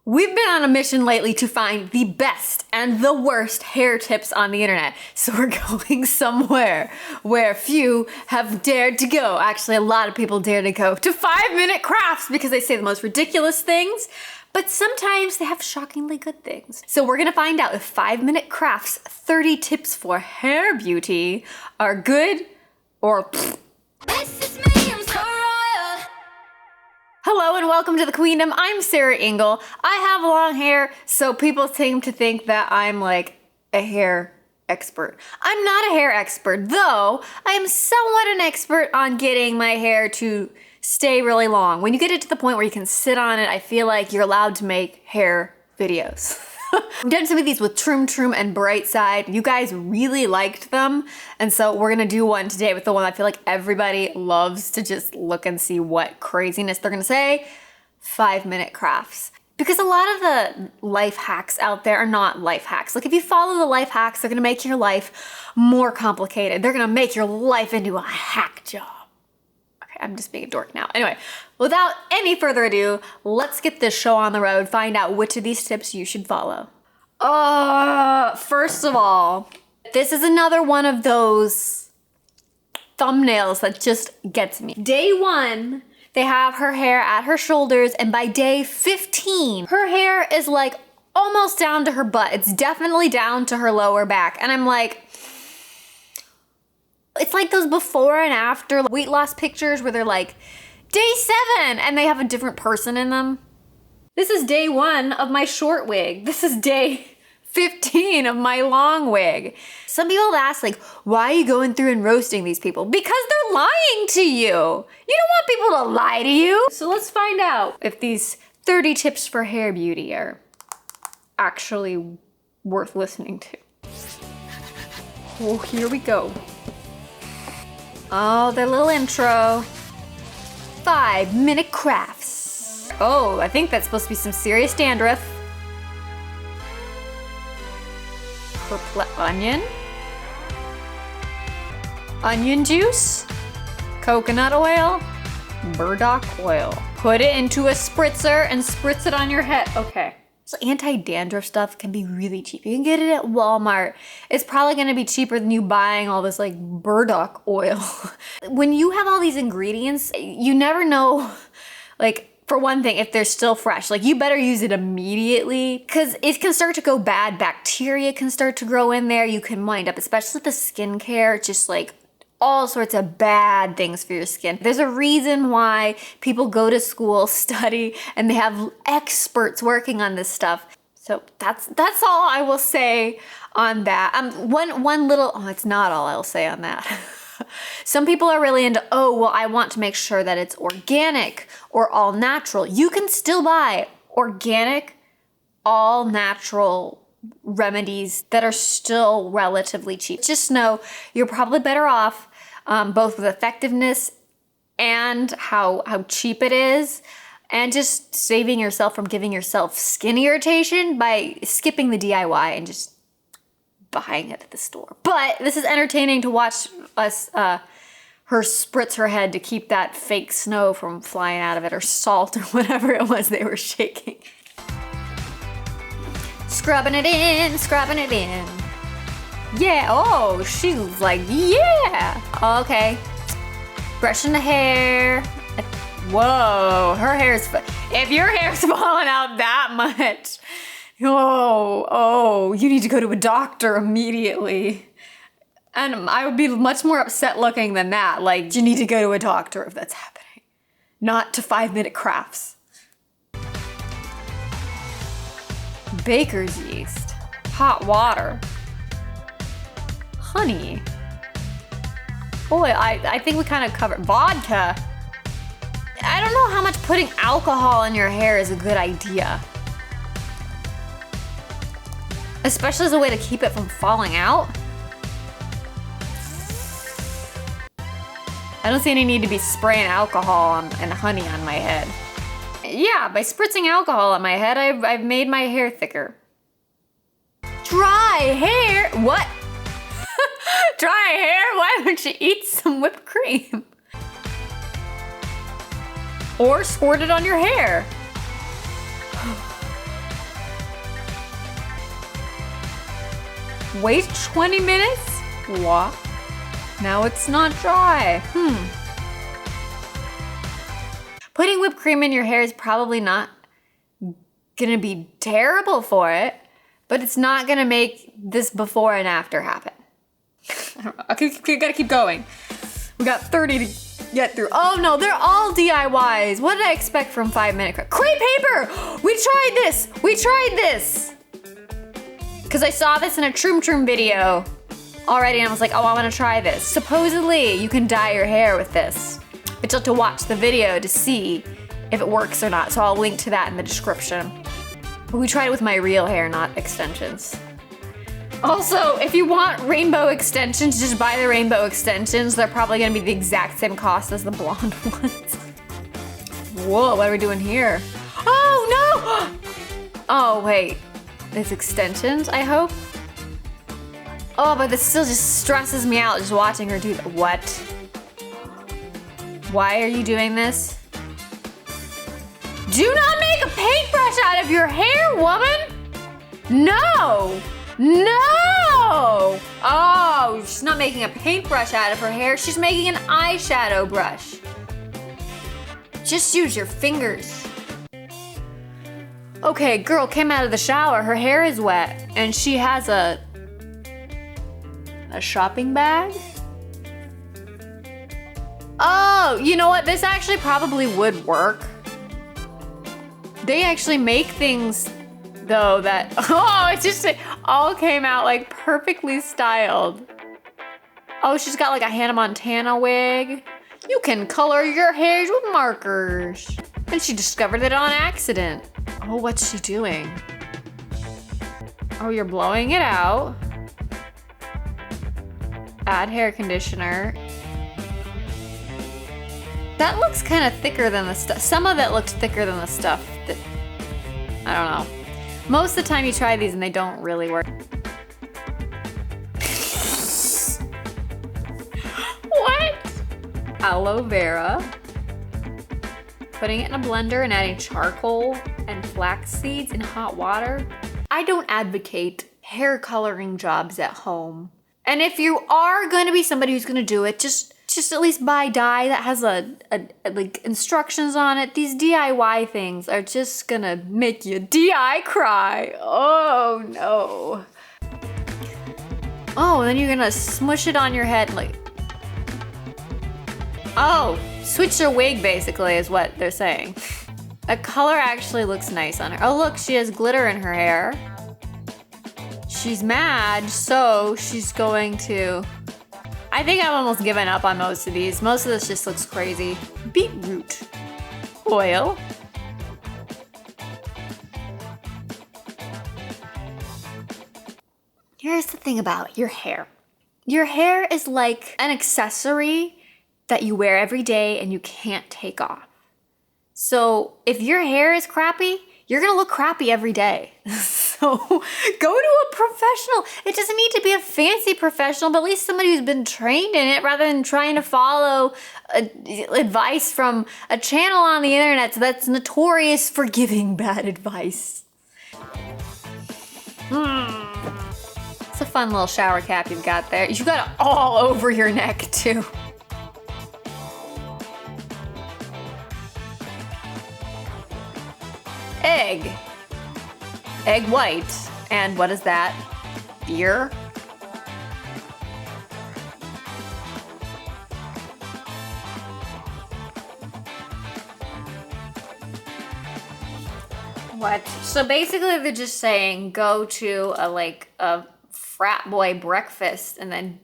We've been on a mission lately to find the best and the worst hair tips on the internet. So we're going somewhere where few have dared to go. Actually, a lot of people dare to go to 5-minute crafts because they say the most ridiculous things, but sometimes they have shockingly good things. So we're gonna find out if 5-minute crafts 30 tips for hair beauty are good or pfft. This is me, I'm so royal. Hello and welcome to the Queendom. I'm Sarah Engel. I have long hair, so people seem to think that I'm like a hair expert. I'm not a hair expert, though I am somewhat an expert on getting my hair to stay really long. When you get it to the point where you can sit on it, I feel like you're allowed to make hair videos. I've done some of these with Troom Troom and Brightside. You guys really liked them, and so we're gonna do one today with the one I feel like everybody loves to just look and see what craziness they're gonna say. 5-minute crafts. Because a lot of the life hacks out there are not life hacks. Like if you follow the life hacks, they're gonna make your life more complicated. They're gonna make your life into a hack job. I'm just being a dork now. Anyway, without any further ado, let's get this show on the road, find out which of these tips you should follow. First of all, this is another one of those thumbnails that just gets me. Day 1, they have her hair at her shoulders, and by day 15, her hair is like almost down to her butt. It's definitely down to her lower back. And I'm like, it's like those before and after weight loss pictures where they're like, day 7, and they have a different person in them. This is day 1 of my short wig. This is day 15 of my long wig. Some people have asked, like, why are you going through and roasting these people? Because they're lying to you. You don't want people to lie to you. So let's find out if these 30 tips for hair beauty are actually worth listening to. Oh, here we go. Oh, their little intro. 5-minute crafts. Oh, I think that's supposed to be some serious dandruff. Onion. Onion juice. Coconut oil. Burdock oil. Put it into a spritzer and spritz it on your head. Okay. So anti-dandruff stuff can be really cheap. You can get it at Walmart. It's probably gonna be cheaper than you buying all this like burdock oil. When you have all these ingredients, you never know, like for one thing, if they're still fresh. Like you better use it immediately because it can start to go bad. Bacteria can start to grow in there. You can wind up, especially with the skincare, just like all sorts of bad things for your skin. There's a reason why people go to school, study, and they have experts working on this stuff. So that's all I will say on that. One little, it's not all I'll say on that. Some people are really into, I want to make sure that it's organic or all natural. You can still buy organic, all natural remedies that are still relatively cheap. Just know you're probably better off both with effectiveness and how cheap it is, and just saving yourself from giving yourself skin irritation by skipping the DIY and just buying it at the store. But this is entertaining to watch us her spritz her head to keep that fake snow from flying out of it, or salt or whatever it was they were shaking. Scrubbing it in, scrubbing it in. Yeah, she's like, yeah. Okay. Brushing the hair. Whoa, her hair's, if your hair's falling out that much, you need to go to a doctor immediately. And I would be much more upset looking than that. Like, you need to go to a doctor if that's happening. Not to 5-minute crafts. Baker's yeast. Hot water. Honey. Boy, I think we kind of covered vodka. I don't know how much putting alcohol in your hair is a good idea. Especially as a way to keep it from falling out. I don't see any need to be spraying alcohol and honey on my head. Yeah, by spritzing alcohol on my head, I've made my hair thicker. Dry hair? What? Dry hair? Why don't you eat some whipped cream? Or squirt it on your hair. Wait 20 minutes? What? Now it's not dry. Putting whipped cream in your hair is probably not gonna be terrible for it, but it's not gonna make this before and after happen. I don't know. Okay, gotta keep going. We got 30 to get through. Oh no, they're all DIYs. What did I expect from 5 Minute Craft? Crepe paper! We tried this! Because I saw this in a Troom video already and I was like, oh, I wanna try this. Supposedly, you can dye your hair with this, but you'll have to watch the video to see if it works or not. So I'll link to that in the description. But we tried it with my real hair, not extensions. Also, if you want rainbow extensions, just buy the rainbow extensions. They're probably gonna be the exact same cost as the blonde ones. Whoa, what are we doing here? Oh no! Oh wait, it's extensions, I hope? Oh, but this still just stresses me out just watching her do that. What? Why are you doing this? Do not make a paintbrush out of your hair, woman! No! No! Oh, she's not making a paintbrush out of her hair. She's making an eyeshadow brush. Just use your fingers. Okay, girl came out of the shower. Her hair is wet, and she has a shopping bag. Oh, you know what? This actually probably would work. They actually make things though that, oh, it all came out like perfectly styled. Oh, she's got like a Hannah Montana wig. You can color your hairs with markers. And she discovered it on accident. Oh, what's she doing? Oh, you're blowing it out. Add hair conditioner. That looks kind of thicker than the stuff. Some of it looks thicker than the stuff that, I don't know. Most of the time you try these and they don't really work. What? Aloe vera. Putting it in a blender and adding charcoal and flax seeds in hot water. I don't advocate hair coloring jobs at home. And if you are gonna be somebody who's gonna do it, just at least buy dye that has like instructions on it. These DIY things are just gonna make you DI cry. Oh no. Oh, then you're gonna smush it on your head like. Oh, switch your wig basically is what they're saying. The color actually looks nice on her. Oh look, she has glitter in her hair. She's mad, so she's going to. I think I've almost given up on most of these. Most of this just looks crazy. Beetroot oil. Here's the thing about your hair. Your hair is like an accessory that you wear every day and you can't take off. So if your hair is crappy, you're gonna look crappy every day. So go to a professional. It doesn't need to be a fancy professional, but at least somebody who's been trained in it rather than trying to follow advice from a channel on the internet that's notorious for giving bad advice. It's a fun little shower cap you've got there. You've got it all over your neck too. Egg white, and what is that? Beer? What? So basically they're just saying go to a frat boy breakfast and then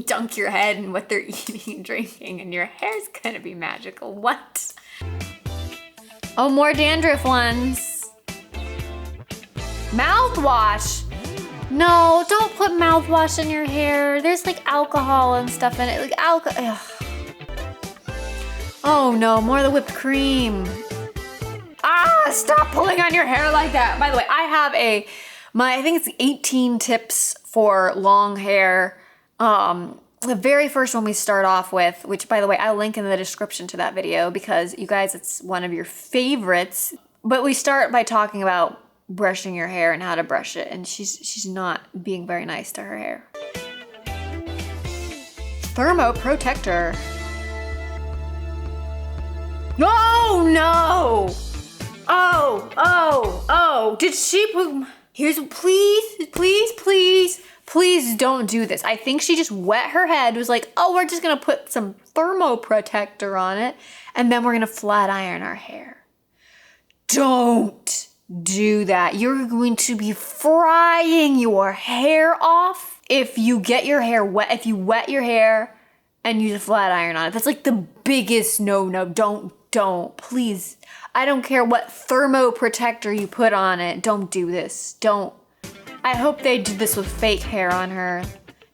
dunk your head in what they're eating and drinking and your hair's gonna be magical. What? Oh, more dandruff ones. Mouthwash. No, don't put mouthwash in your hair. There's like alcohol and stuff in it. Like alcohol. Oh no, more of the whipped cream. Ah, stop pulling on your hair like that. By the way, I have I think it's 18 tips for long hair. The very first one we start off with, which by the way, I'll link in the description to that video because you guys, it's one of your favorites. But we start by talking about brushing your hair and how to brush it, and she's not being very nice to her hair. Thermo Protector. Oh no! Oh! Did she put? Please don't do this. I think she just wet her head. Was like, oh, we're just gonna put some Thermo Protector on it, and then we're gonna flat iron our hair. Don't do that. You're going to be frying your hair off if you get your hair wet. If you wet your hair and use a flat iron on it, that's like the biggest no. Don't, please. I don't care what Thermo Protector you put on it. Don't do this. Don't. I hope they did this with fake hair on her.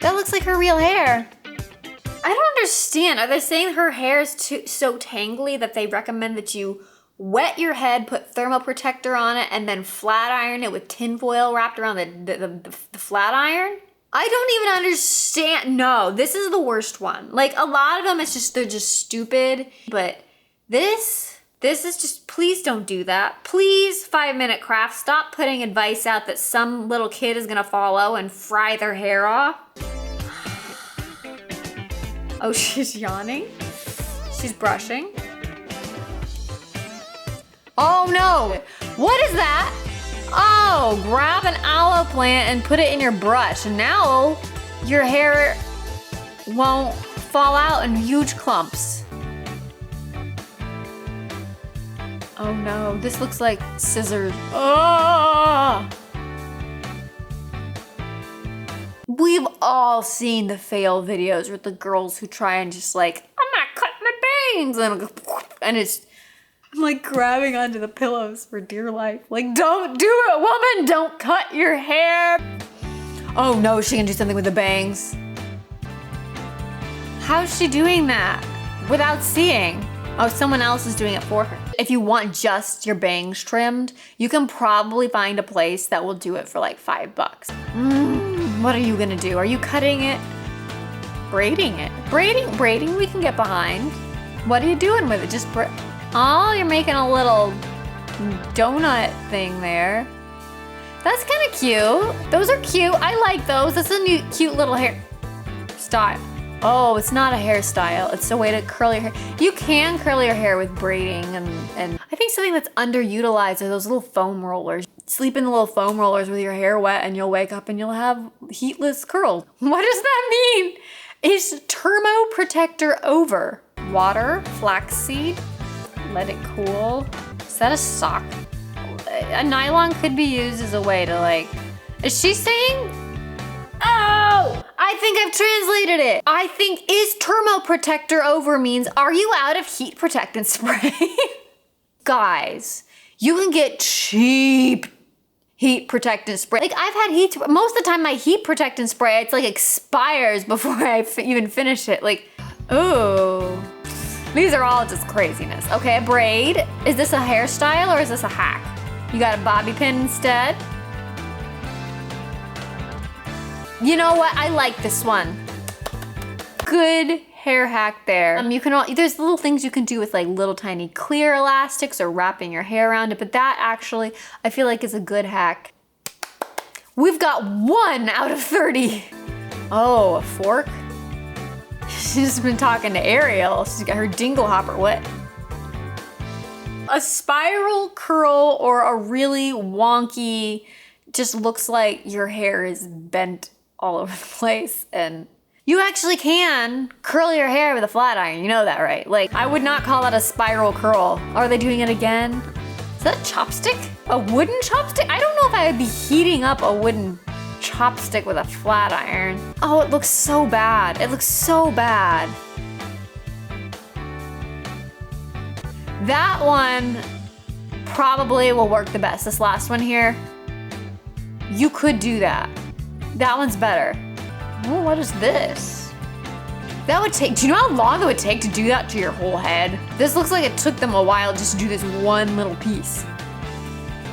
That looks like her real hair. I don't understand. Are they saying her hair is so tangly that they recommend that you wet your head, put Thermo Protector on it, and then flat iron it with tinfoil wrapped around the flat iron? I don't even understand. No, this is the worst one. Like, a lot of them, they're just stupid. But this is just, please don't do that. Please, 5-Minute Craft, stop putting advice out that some little kid is gonna follow and fry their hair off. Oh, she's yawning. She's brushing. Oh no, what is that? Oh, grab an aloe plant and put it in your brush. And now your hair won't fall out in huge clumps. Oh no, this looks like scissors. Oh! We've all seen the fail videos with the girls who try and just like, I'm gonna cut my bangs, and it's, I'm like grabbing onto the pillows for dear life. Like, don't do it, woman, don't cut your hair. Oh no, she can do something with the bangs. How's she doing that without seeing? Oh, someone else is doing it for her. If you want just your bangs trimmed, you can probably find a place that will do it for like $5. What are you gonna do? Are you cutting it? Braiding it. Braiding we can get behind. What are you doing with it? Just oh, you're making a little donut thing there. That's kind of cute. Those are cute. I like those. That's a new cute little hair style. Oh, it's not a hairstyle. It's a way to curl your hair. You can curl your hair with braiding and I think something that's underutilized are those little foam rollers. Sleep in the little foam rollers with your hair wet and you'll wake up and you'll have heatless curls. What does that mean? Is Thermo Protector over? Water, flaxseed, let it cool. Is that a sock? A nylon could be used as a way to like, is she saying? Oh, I think I've translated it. I think is Thermo Protector over means are you out of heat protectant spray? Guys, you can get cheap heat protectant spray. Like I've had most of the time my heat protectant spray, it's like expires before I even finish it. Like, oh, these are all just craziness. Okay, a braid. Is this a hairstyle or is this a hack? You got a bobby pin instead? You know what? I like this one. Good hair hack there. There's little things you can do with like little tiny clear elastics or wrapping your hair around it, but that actually, I feel like is a good hack. We've got 1 out of 30. Oh, a fork? She's been talking to Ariel. She's got her dingle hopper wet. A spiral curl or a really wonky, just looks like your hair is bent all over the place, and you actually can curl your hair with a flat iron. You know that, right? Like, I would not call that a spiral curl. Are they doing it again? Is that a chopstick? A wooden chopstick? I don't know if I would be heating up a wooden chopstick with a flat iron. Oh, it looks so bad. It looks so bad. That one probably will work the best. This last one here, you could do that. That one's better. Oh, what is this? That would take, do you know how long it would take to do that to your whole head? This looks like it took them a while just to do this one little piece.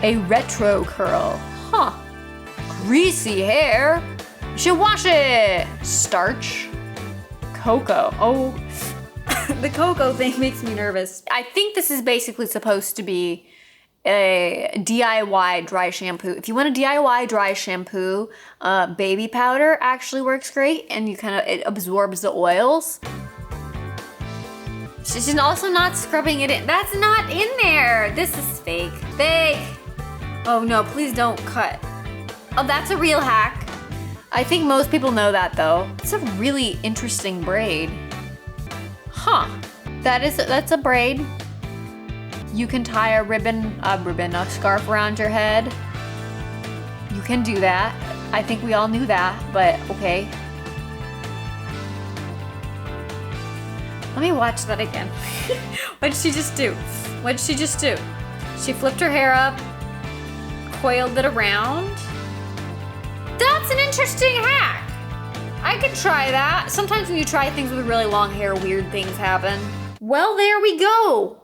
A retro curl. Huh. Greasy hair. You should wash it. Starch. Cocoa. Oh, the cocoa thing makes me nervous. I think this is basically supposed to be a DIY dry shampoo. If you want a DIY dry shampoo, baby powder actually works great, and it absorbs the oils. She's also not scrubbing it in. That's not in there. This is fake. Fake. Oh no, please don't cut. Oh, that's a real hack. I think most people know that though. It's a really interesting braid. Huh. That's a braid. You can tie a scarf around your head. You can do that. I think we all knew that, but okay. Let me watch that again. What did she just do? What did she just do? She flipped her hair up, coiled it around. That's an interesting hack. I could try that. Sometimes when you try things with really long hair, weird things happen. Well, there we go.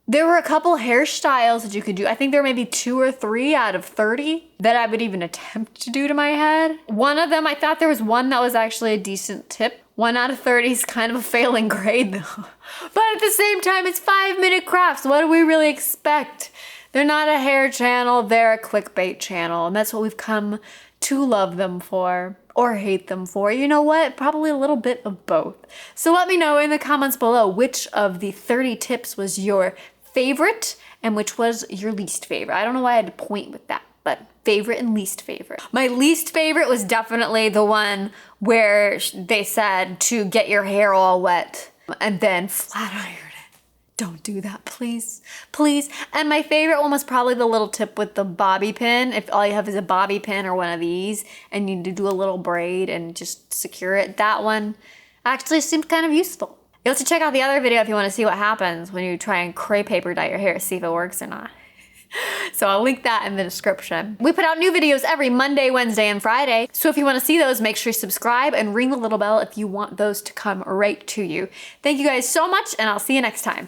There were a couple hairstyles that you could do. I think there may be 2 or 3 out of 30 that I would even attempt to do to my head. One of them, I thought there was one that was actually a decent tip. 1 out of 30 is kind of a failing grade though. But at the same time, it's 5-minute crafts. What do we really expect? They're not a hair channel, they're a clickbait channel. And that's what we've come to love them for. Or hate them for. You know what? Probably a little bit of both. So let me know in the comments below which of the 30 tips was your favorite and which was your least favorite. I don't know why I had to point with that, but favorite and least favorite. My least favorite was definitely the one where they said to get your hair all wet and then flat iron it. Don't do that, please, please. And my favorite one was probably the little tip with the bobby pin. If all you have is a bobby pin or one of these and you need to do a little braid and just secure it, that one actually seemed kind of useful. You'll have to check out the other video if you want to see what happens when you try and crepe paper dye your hair, see if it works or not. So I'll link that in the description. We put out new videos every Monday, Wednesday, and Friday. So if you want to see those, make sure you subscribe and ring the little bell if you want those to come right to you. Thank you guys so much, and I'll see you next time.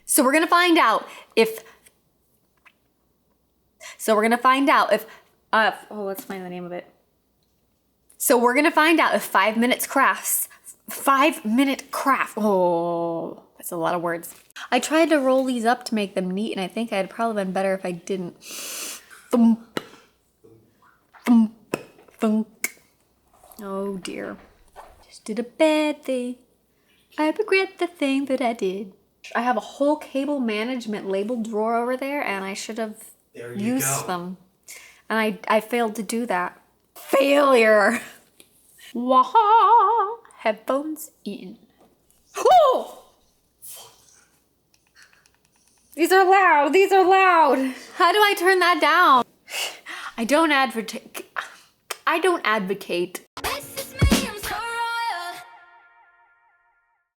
So we're gonna find out if, let's find the name of it. So we're gonna find out if 5-minute crafts, 5-minute craft, oh, that's a lot of words. I tried to roll these up to make them neat, and I think I'd probably been better if I didn't. Thump, thump, thunk. Oh dear. Just did a bad thing. I regret the thing that I did. I have a whole cable management label drawer over there, and I should have used them. And I failed to do that. Failure. Waha. Headphones in. Oh! These are loud. These are loud. How do I turn that down? I don't advocate